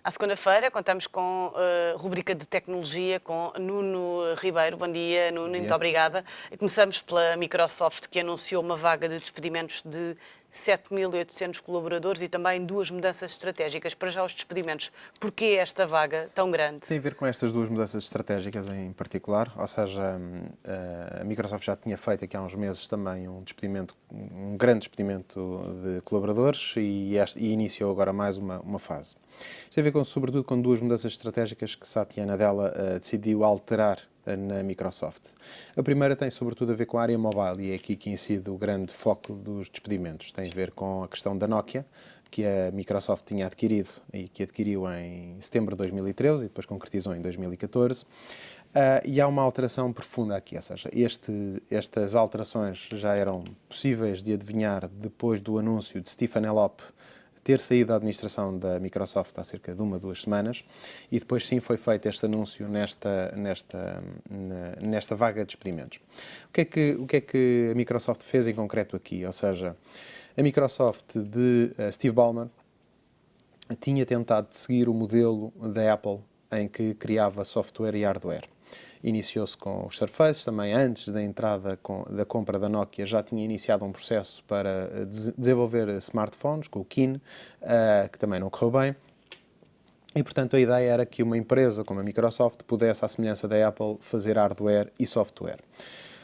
À segunda-feira contamos com a rubrica de tecnologia com Nuno Ribeiro. Bom dia, Nuno, muito obrigada. Começamos pela Microsoft, que anunciou uma vaga de despedimentos de 7.800 colaboradores e também duas mudanças estratégicas. Para já os despedimentos, porquê esta vaga tão grande? Tem a ver com estas duas mudanças estratégicas em particular, ou seja, a Microsoft já tinha feito aqui há uns meses também um grande despedimento de colaboradores e iniciou agora mais uma fase. Isto tem a ver sobretudo com duas mudanças estratégicas que Satya Nadella decidiu alterar na Microsoft. A primeira tem sobretudo a ver com a área mobile e é aqui que incide o grande foco dos despedimentos. Tem a ver com a questão da Nokia, que a Microsoft tinha adquirido e que adquiriu em setembro de 2013 e depois concretizou em 2014. E há uma alteração profunda aqui, ou seja, estas alterações já eram possíveis de adivinhar depois do anúncio de Stephen Elop ter saído da administração da Microsoft há cerca de 2 semanas e depois sim foi feito este anúncio nesta vaga de despedimentos. O que é que a Microsoft fez em concreto aqui? Ou seja, a Microsoft de Steve Ballmer tinha tentado seguir o modelo da Apple em que criava software e hardware. Iniciou-se com os Surface, também antes da entrada da compra da Nokia já tinha iniciado um processo para desenvolver smartphones com o Keen, que também não correu bem. E, portanto, a ideia era que uma empresa como a Microsoft pudesse, à semelhança da Apple, fazer hardware e software.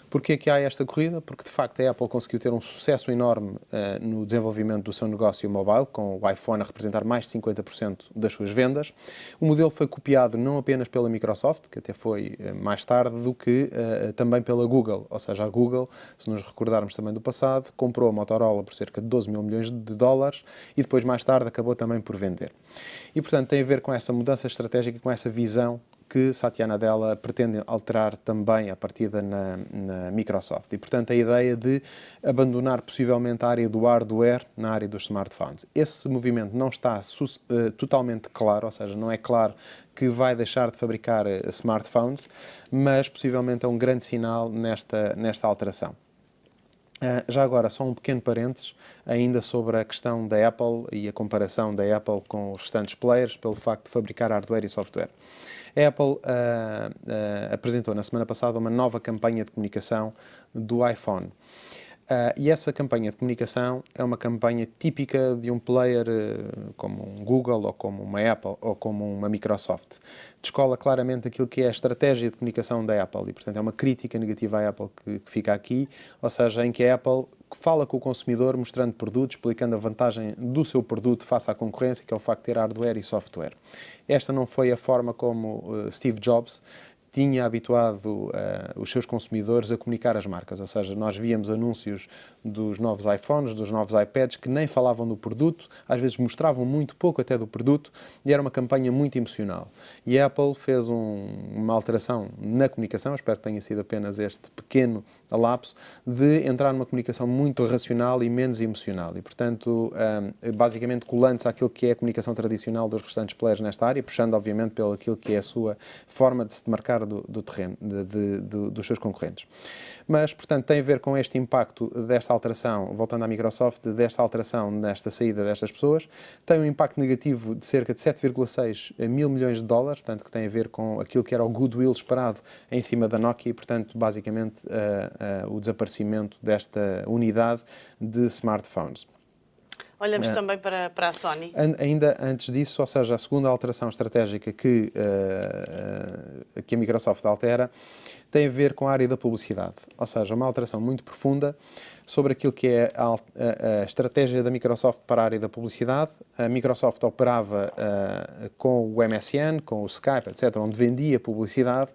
Porquê é que há esta corrida? Porque, de facto, a Apple conseguiu ter um sucesso enorme no desenvolvimento do seu negócio mobile, com o iPhone a representar mais de 50% das suas vendas. O modelo foi copiado não apenas pela Microsoft, que até foi mais tarde, do que também pela Google. Ou seja, a Google, se nos recordarmos também do passado, comprou a Motorola por cerca de 12 mil milhões de dólares e depois, mais tarde, acabou também por vender. E, portanto, tem a ver com essa mudança estratégica, com essa visão que Satya Nadella pretende alterar também a partida na Microsoft. E, portanto, a ideia de abandonar possivelmente a área do hardware na área dos smartphones. Esse movimento não está totalmente claro, ou seja, não é claro que vai deixar de fabricar smartphones, mas possivelmente é um grande sinal nesta alteração. Já agora, só um pequeno parênteses ainda sobre a questão da Apple e a comparação da Apple com os restantes players pelo facto de fabricar hardware e software. A Apple apresentou na semana passada uma nova campanha de comunicação do iPhone. E essa campanha de comunicação é uma campanha típica de um player como um Google, ou como uma Apple, ou como uma Microsoft. Descola claramente aquilo que é a estratégia de comunicação da Apple e, portanto, é uma crítica negativa à Apple que fica aqui, ou seja, em que a Apple fala com o consumidor mostrando produtos, explicando a vantagem do seu produto face à concorrência, que é o facto de ter hardware e software. Esta não foi a forma como Steve Jobs tinha habituado os seus consumidores a comunicar as marcas, ou seja, nós víamos anúncios dos novos iPhones, dos novos iPads, que nem falavam do produto, às vezes mostravam muito pouco até do produto, e era uma campanha muito emocional. E a Apple fez uma alteração na comunicação, espero que tenha sido apenas este pequeno lapso, de entrar numa comunicação muito racional e menos emocional. E, portanto, basicamente colando-se àquilo que é a comunicação tradicional dos restantes players nesta área, puxando, obviamente, pelo aquilo que é a sua forma de se demarcar do terreno, dos seus concorrentes. Mas, portanto, tem a ver com este impacto desta alteração, voltando à Microsoft, desta alteração nesta saída destas pessoas, tem um impacto negativo de cerca de 7,6 mil milhões de dólares, portanto, que tem a ver com aquilo que era o goodwill esperado em cima da Nokia e, portanto, basicamente, o desaparecimento desta unidade de smartphones. Olhamos também para a Sony. Ainda antes disso, ou seja, a segunda alteração estratégica que a Microsoft altera tem a ver com a área da publicidade, ou seja, uma alteração muito profunda sobre aquilo que é a estratégia da Microsoft para a área da publicidade. A Microsoft operava com o MSN, com o Skype, etc., onde vendia publicidade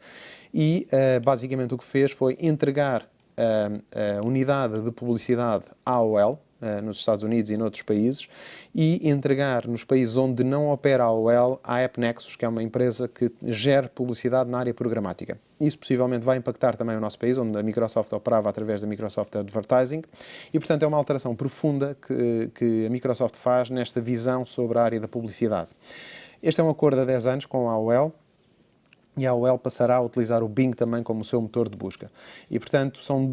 e basicamente o que fez foi entregar a unidade de publicidade à AOL, nos Estados Unidos e noutros países, e entregar nos países onde não opera a AOL à AppNexus, que é uma empresa que gera publicidade na área programática. Isso possivelmente vai impactar também o nosso país, onde a Microsoft operava através da Microsoft Advertising, e portanto é uma alteração profunda que a Microsoft faz nesta visão sobre a área da publicidade. Este é um acordo há 10 anos com a AOL, e a AOL passará a utilizar o Bing também como o seu motor de busca. E, portanto, são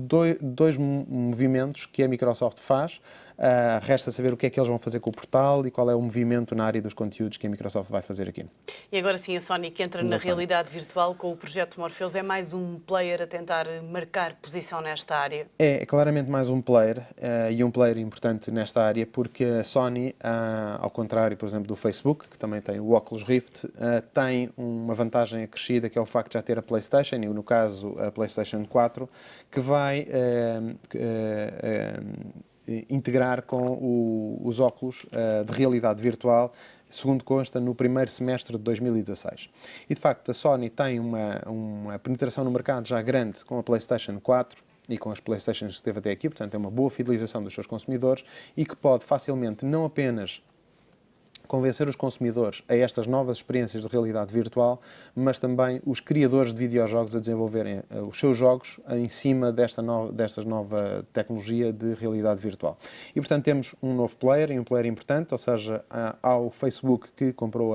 dois movimentos que a Microsoft faz Resta saber o que é que eles vão fazer com o portal e qual é o movimento na área dos conteúdos que a Microsoft vai fazer aqui. E agora sim, a Sony que entra na realidade virtual com o projeto Morpheus é mais um player a tentar marcar posição nesta área? É claramente mais um player e um player importante nesta área porque a Sony, ao contrário, por exemplo, do Facebook, que também tem o Oculus Rift, tem uma vantagem acrescida que é o facto de já ter a PlayStation e, no caso, a PlayStation 4, que vai integrar com os óculos de realidade virtual, segundo consta, no primeiro semestre de 2016. E, de facto, a Sony tem uma penetração no mercado já grande com a PlayStation 4 e com as PlayStations que teve até aqui, portanto, é uma boa fidelização dos seus consumidores e que pode facilmente não apenas convencer os consumidores a estas novas experiências de realidade virtual, mas também os criadores de videojogos a desenvolverem os seus jogos em cima desta nova tecnologia de realidade virtual. E, portanto, temos um novo player e um player importante, ou seja, ao Facebook que comprou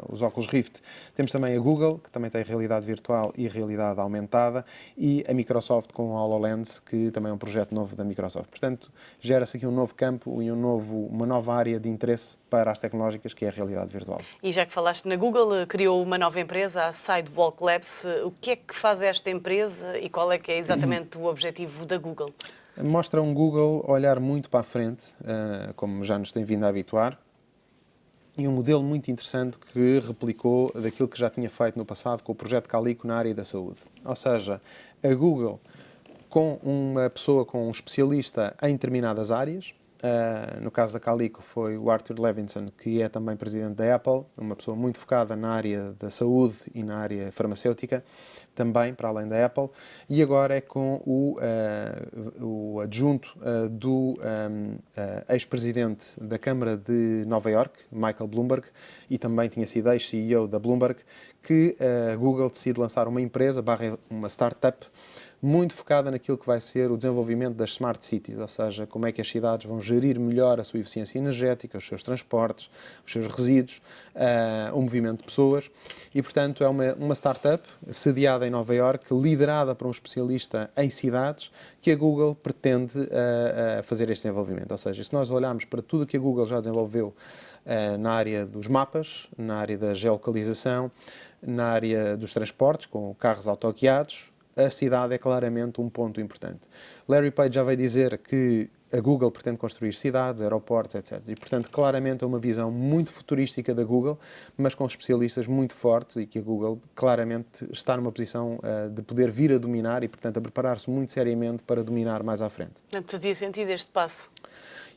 os Oculus Rift, temos também a Google, que também tem realidade virtual e realidade aumentada, e a Microsoft com o HoloLens, que também é um projeto novo da Microsoft. Portanto, gera-se aqui um novo campo e uma nova área de interesse para as tecnológicas, que é a realidade virtual. E já que falaste na Google, criou uma nova empresa, a Sidewalk Labs. O que é que faz esta empresa e qual é que é exatamente o objetivo da Google? Mostra um Google olhar muito para a frente, como já nos tem vindo a habituar, e um modelo muito interessante que replicou daquilo que já tinha feito no passado com o projeto Calico na área da saúde. Ou seja, a Google, com uma pessoa, com um especialista em determinadas áreas. No caso da Calico foi o Arthur Levinson, que é também presidente da Apple, uma pessoa muito focada na área da saúde e na área farmacêutica, também para além da Apple, e agora é com o adjunto do ex-presidente da Câmara de Nova York, Michael Bloomberg, e também tinha sido ex-CEO da Bloomberg, que a Google decide lançar uma empresa, uma startup, muito focada naquilo que vai ser o desenvolvimento das smart cities, ou seja, como é que as cidades vão gerir melhor a sua eficiência energética, os seus transportes, os seus resíduos, o movimento de pessoas. E, portanto, é uma startup sediada em Nova Iorque, liderada por um especialista em cidades, que a Google pretende fazer este desenvolvimento. Ou seja, se nós olharmos para tudo o que a Google já desenvolveu na área dos mapas, na área da geolocalização, na área dos transportes, com carros autoguiados, a cidade é claramente um ponto importante. Larry Page já veio dizer que a Google pretende construir cidades, aeroportos, etc. E, portanto, claramente é uma visão muito futurística da Google, mas com especialistas muito fortes e que a Google claramente está numa posição de poder vir a dominar e, portanto, a preparar-se muito seriamente para dominar mais à frente. Portanto, fazia sentido este passo?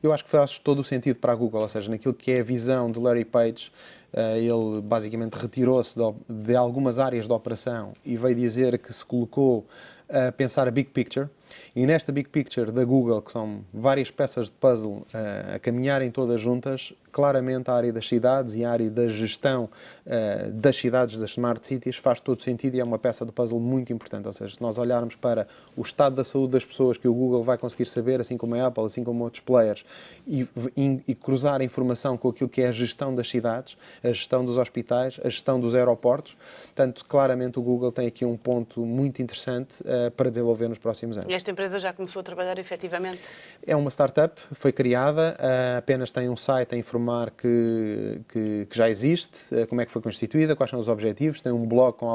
Eu acho que faz todo o sentido para a Google, ou seja, naquilo que é a visão de Larry Page, ele basicamente retirou-se de algumas áreas de operação e veio dizer que se colocou a pensar a big picture. E nesta big picture da Google, que são várias peças de puzzle a caminharem todas juntas, claramente a área das cidades e a área da gestão das cidades, das smart cities, faz todo sentido e é uma peça de puzzle muito importante. Ou seja, se nós olharmos para o estado da saúde das pessoas que o Google vai conseguir saber, assim como a Apple, assim como outros players, e cruzar a informação com aquilo que é a gestão das cidades, a gestão dos hospitais, a gestão dos aeroportos, portanto, claramente o Google tem aqui um ponto muito interessante para desenvolver nos próximos anos. E esta empresa já começou a trabalhar efetivamente? É uma startup, foi criada, apenas tem um site a informar que já existe, como é que foi constituída, quais são os objetivos, tem um blog com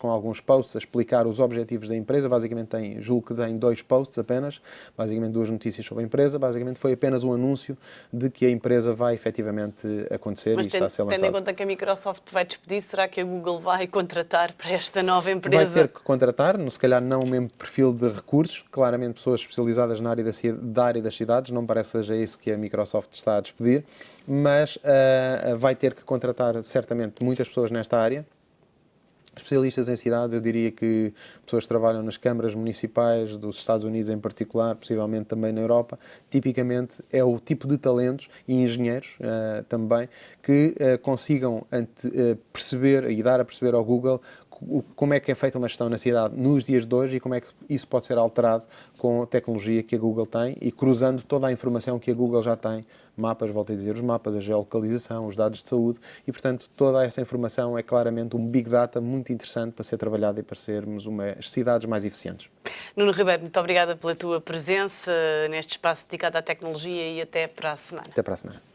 alguns posts a explicar os objetivos da empresa, basicamente julgo que tem 2 posts apenas, basicamente 2 notícias sobre a empresa, basicamente foi apenas um anúncio de que a empresa vai efetivamente acontecer. Mas e está a ser lançado. Tendo em conta que a Microsoft vai despedir, será que a Google vai contratar para esta nova empresa? Vai ter que contratar, se calhar não o mesmo perfil de recursos, claramente pessoas especializadas na área da área das cidades, não parece que seja isso que a Microsoft está a despedir, mas vai ter que contratar certamente muitas pessoas nesta área. Especialistas em cidades, eu diria que pessoas que trabalham nas câmaras municipais dos Estados Unidos em particular, possivelmente também na Europa, tipicamente é o tipo de talentos e engenheiros também que consigam perceber e dar a perceber ao Google como é que é feita uma gestão na cidade nos dias de hoje e como é que isso pode ser alterado com a tecnologia que a Google tem e cruzando toda a informação que a Google já tem, mapas, volto a dizer, os mapas, a geolocalização, os dados de saúde e, portanto, toda essa informação é claramente um Big Data muito interessante para ser trabalhado e para sermos umas cidades mais eficientes. Nuno Ribeiro, muito obrigada pela tua presença neste espaço dedicado à tecnologia e até para a semana. Até para a semana.